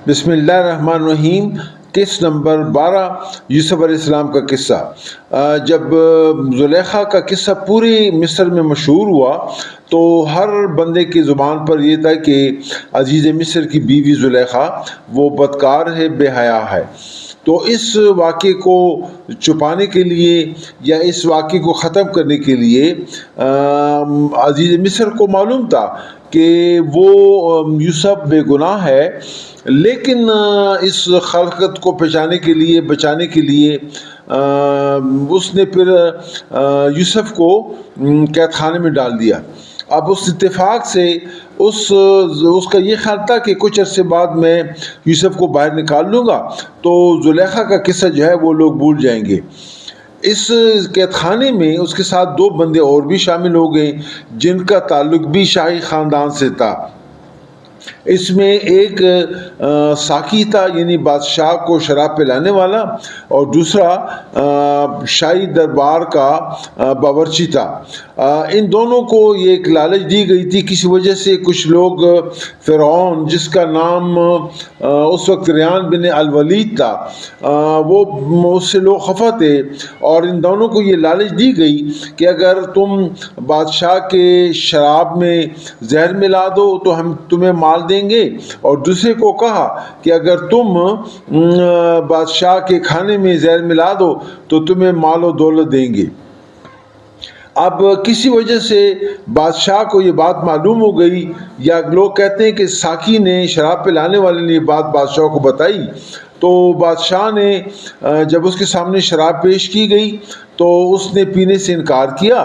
بسم اللہ الرحمن الرحیم۔ قسط نمبر 12، یوسف علیہ السلام کا قصہ۔ جب زلیخا کا قصہ پوری مصر میں مشہور ہوا تو ہر بندے کی زبان پر یہ تھا کہ عزیز مصر کی بیوی زلیخا وہ بدکار ہے، بے حیا ہے۔ تو اس واقعے کو چھپانے کے لیے یا اس واقعے کو ختم کرنے کے لیے عزیز مصر کو معلوم تھا کہ وہ یوسف بے گناہ ہے، لیکن اس خلقت کو بچانے کے لیے اس نے پھر یوسف کو قید خانے میں ڈال دیا۔ اب اس اتفاق سے اس کا یہ خیال تھا کہ کچھ عرصے بعد میں یوسف کو باہر نکال لوں گا تو زلیخا کا قصہ جو ہے وہ لوگ بھول جائیں گے۔ اس قید خانے میں اس کے ساتھ 2 بندے اور بھی شامل ہو گئے جن کا تعلق بھی شاہی خاندان سے تھا۔ اس میں ایک ساقی تھا، یعنی بادشاہ کو شراب پلانے والا، اور دوسرا شاہی دربار کا باورچی تھا۔ ان دونوں کو یہ ایک لالچ دی گئی تھی۔ کسی وجہ سے کچھ لوگ فرعون، جس کا نام اس وقت ریان بن الولید تھا، وہ اس سے لوگ خفا تھے، اور ان دونوں کو یہ لالچ دی گئی کہ اگر تم بادشاہ کے شراب میں زہر ملا دو تو ہم تمہیں مال دیں گے، اور دوسرے کو کہا کہ اگر تم بادشاہ کے کھانے میں زہر ملا دو تو تمہیں مال و دولت دیں گے۔ اب کسی وجہ سے بادشاہ کو یہ بات معلوم ہو گئی، یا لوگ کہتے ہیں کہ ساقی نے، شراب پلانے والے نے یہ بات بادشاہ کو بتائی، تو بادشاہ نے جب اس کے سامنے شراب پیش کی گئی تو اس نے پینے سے انکار کیا،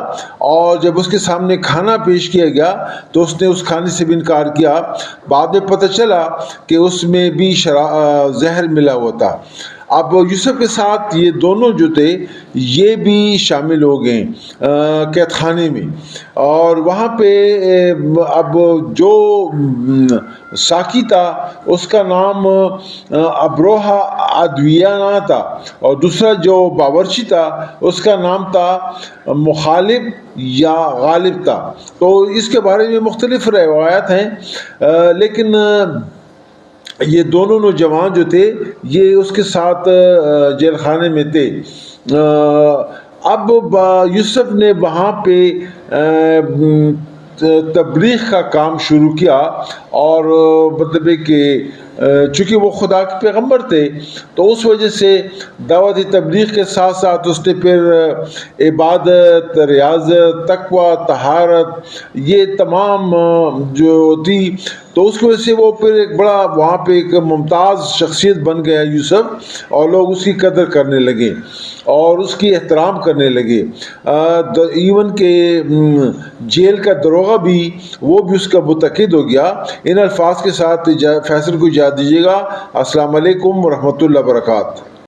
اور جب اس کے سامنے کھانا پیش کیا گیا تو اس نے اس کھانے سے بھی انکار کیا۔ بعد میں پتہ چلا کہ اس میں بھی زہر ملا ہوا تھا۔ اب یوسف کے ساتھ یہ دونوں جو تھے یہ بھی شامل ہو گئے قید خانے میں، اور وہاں پہ اب جو ساقی تھا اس کا نام ابروہا ادویانہ تھا، اور دوسرا جو باورچی تھا اس کا نام تھا مخالب یا غالب تھا۔ تو اس کے بارے میں مختلف روایات ہیں، لیکن یہ دونوں نوجوان جو تھے یہ اس کے ساتھ جیل خانے میں تھے۔ اب یوسف نے وہاں پہ تبلیغ کا کام شروع کیا، اور مطلب ہے کہ چونکہ وہ خدا کے پیغمبر تھے تو اس وجہ سے دعوت تبلیغ کے ساتھ ساتھ اس نے پھر عبادت، ریاضت، تقوی، طہارت، یہ تمام جو تھی، تو اس کی وجہ سے وہ پھر ایک بڑا وہاں پہ ایک ممتاز شخصیت بن گیا یوسف، اور لوگ اس کی قدر کرنے لگے اور اس کی احترام کرنے لگے۔ ایون کہ جیل کا دروغہ بھی وہ بھی اس کا متقد ہو گیا۔ ان الفاظ کے ساتھ فیصل کو اجازت دیجیے گا۔ السلام علیکم ورحمۃ اللہ وبرکاتہ۔